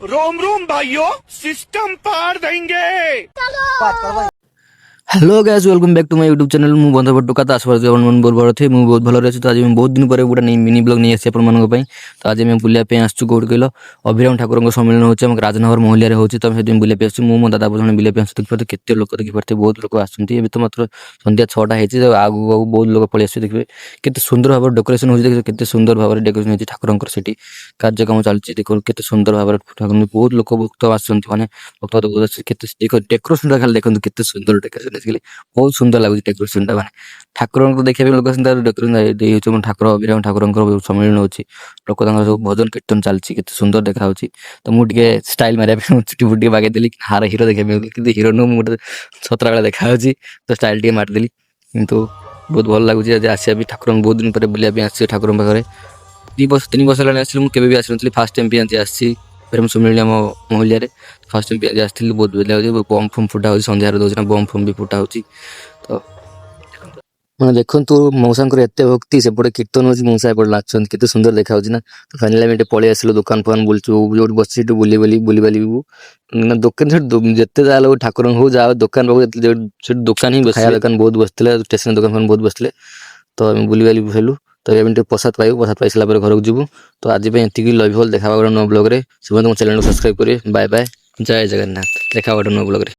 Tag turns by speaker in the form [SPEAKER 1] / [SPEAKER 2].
[SPEAKER 1] रोम रोम भाइयों, सिस्टम पार देंगे।
[SPEAKER 2] Hello guys welcome back to my YouTube channel. ମୁଁ ବନ୍ଧୁ ଟୋକା ଆଶୀର୍ବାଦ ଆପଣ ବହୁତ ଭଲ ଥାଏ। ମୁଁ ବହୁତ ଭଲରେ ଅଛି। ତ ଆଜି ମୁଁ ବହୁତ ଦିନ ପରେ ଗୋଟେ ମିନି ବ୍ଲଗ୍ ନେଇ ଆସିଛି ଆପଣମାନଙ୍କ ପାଇଁ। ତ ଆଜି ଆମେ ବୁଲିବା ପାଇଁ ଆସିଛୁ କୋଉଠି କହିଲ, ଅଭିରାମ ଠାକୁରଙ୍କ ସମ୍ମିଳନୀ ହେଉଛି ଆମ ରାଜନଗର ମହଲିଆରେ ହେଉଛି। ତ ଆମେ ସେଥିପାଇଁ ବୁଲିବା ପାଇଁ ଆସିଛୁ। ମୁଁ ମୋ ଦାଦା ଜଣେ ବୁଲିବା ପାଇଁ ଆସିଛୁ। ଦେଖିପାରୁଥିବେ କେତେ ଲୋକ, ଦେଖିପାରୁଥିବେ ବହୁତ ଲୋକ ଆସୁଛନ୍ତି। ଏବେ ତ ମାତ୍ର ସନ୍ଧ୍ୟା 6ଟା ହେଇଛି। ତ ଆଗକୁ ବହୁତ ଲୋକ ପଳେଇ ଆସିବେ। ଦେଖିବେ କେତେ ସୁନ୍ଦର ଭାବରେ ଡେକୋରେସନ୍ ହେଉଛି। ଦେଖିବେ କେତେ ସୁନ୍ଦର ଭାବରେ ଡେକୋରେସନ୍ ହେଇଛି। ଠାକୁରଙ୍କର ସେଠି କାର୍ଯ୍ୟକ୍ରମ ଚାଲିଛି। ଦେଖ କେତେ ସୁନ୍ଦର ଭାବରେ ଠାକୁର ବହୁତ ଲୋକ ଭକ୍ତ ଆସୁଛନ୍ତି। ମାନେ ଭକ୍ତ କେତେ ଡେକୋରେସନ୍ ଖାଲି ଦେଖନ୍ତୁ କେତେ ସୁନ୍ଦର ଡେକୋରେସନ୍ ହେଇଛି। ବହୁତ ସୁନ୍ଦର ଲାଗୁଛି ଡେକୋରେସନଟା। ମାନେ ଠାକୁରଙ୍କୁ ଦେଖିବା ପାଇଁ ଲୋକ ଆସନ୍ତି। ଡେକୋରେସନ ହେଉଛି ଠାକୁର ଅଭିରାମ ଠାକୁରଙ୍କର ସମ୍ମିଳନୀ ହେଉଛି। ଲୋକ ତାଙ୍କର ସବୁ ଭଜନ କୀର୍ତ୍ତନ ଚାଲିଛି। କେତେ ସୁନ୍ଦର ଦେଖାଯାଉଛି। ତ ମୁଁ ଟିକେ ଷ୍ଟାଇଲ ମାରିବା ପାଇଁ ଚୁଟି ଫୁଟି ଟିକେ ବାଗେଇଦେଲି। ହାର ହିରୋ ଦେଖିବା ପାଇଁ କିନ୍ତୁ ହିରୋ ନୁହଁ, ମୁଁ ଗୋଟେ ଛତ୍ରା ବେଳେ ଦେଖାଯାଉଛି। ତ ଷ୍ଟାଇଲ ଟିକେ ମାରିଦେଲି। କିନ୍ତୁ ବହୁତ ଭଲ ଲାଗୁଛି ଆଜି ଆସିବା ବି। ଠାକୁରଙ୍କୁ ବହୁତ ଦିନ ପରେ ବୁଲିବା ପାଇଁ ଆସିଛି ଠାକୁରଙ୍କ ପାଖରେ। 3 ବର୍ଷ ହେଲାଣି ଆସିଲି। ମୁଁ କେବେ ବି ଆସିନଥିଲି, ଫାର୍ଷ୍ଟ ଟାଇମ୍ ବି ଆଜି ଆସିଛି ପ୍ରେମ ସମ୍ମିଳନୀ ଆମ ମହଲିଆରେ। ଫାର୍ଷ୍ଟ ଟାଇମ୍ ବି ଆଜି ଆସିଥିଲି। ବହୁତ ଭଲ ଲାଗୁଛି। ବମ୍ ଫମ୍ ଫୁଟା ହେଉଛି, ସନ୍ଧ୍ୟାରେ ଦେଉଛି ନା ବମ୍ ଫମ୍ ବି ଫୁଟା ହେଉଛି। ତ ମାନେ ଦେଖନ୍ତୁ ମଉସାଙ୍କର ଏତେ ଭକ୍ତି, ସେପଟେ କୀର୍ତ୍ତନ ହେଉଛି, ମଉସା ଏପଟେ ନାଚୁଛନ୍ତି। କେତେ ସୁନ୍ଦର ଦେଖାଯାଉଛି ନା। ତ ଫାଇନାଲି ଆମେ ଟିକେ ପଳେଇ ଆସିଲୁ। ଦୋକାନ ଫୋକାନ ବୁଲୁଛୁ, ଯୋଉଠି ବସିଛୁ ସେଠୁ ବୁଲିବାଲିବୁ ନା। ଦୋକାନ ସେଠି ଯେତେ ଯାହା ଲୋକ ଠାକୁରଙ୍କ ହଉ ଯାହା ଦୋକାନ ପାଖକୁ ସେଠି ଦୋକାନ ହିଁ ଖାଇବା ଦୋକାନ ବହୁତ ବସିଥିଲେ। ଷ୍ଟେସନ ଦୋକାନ ଫୋକାନ ବହୁତ ବସିଥିଲେ। ତ ଆମେ ବୁଲିବାଲି ହେଲୁ। ତ ଏବେ ଟିକେ ପ୍ରସାଦ ପାଇବୁ। ପ୍ରସାଦ ପାଇ ସାରିଲା ପରେ ଘରକୁ ଯିବୁ। ତ ଆଜି ପାଇଁ ଏତିକି। Love you all. ଦେଖା ହବା ଗୋଟେ ନୂଆ ବ୍ଲଗରେ। ସମସ୍ତେ ମୋ ଚ୍ୟାନେଲକୁ ସବସ୍କ୍ରାଇବ କରିବେ। Bye bye. ଜୟ ଜଗନ୍ନାଥ। ଦେଖା ହବା ଗୋଟେ ନୂଆ ବ୍ଲଗରେ।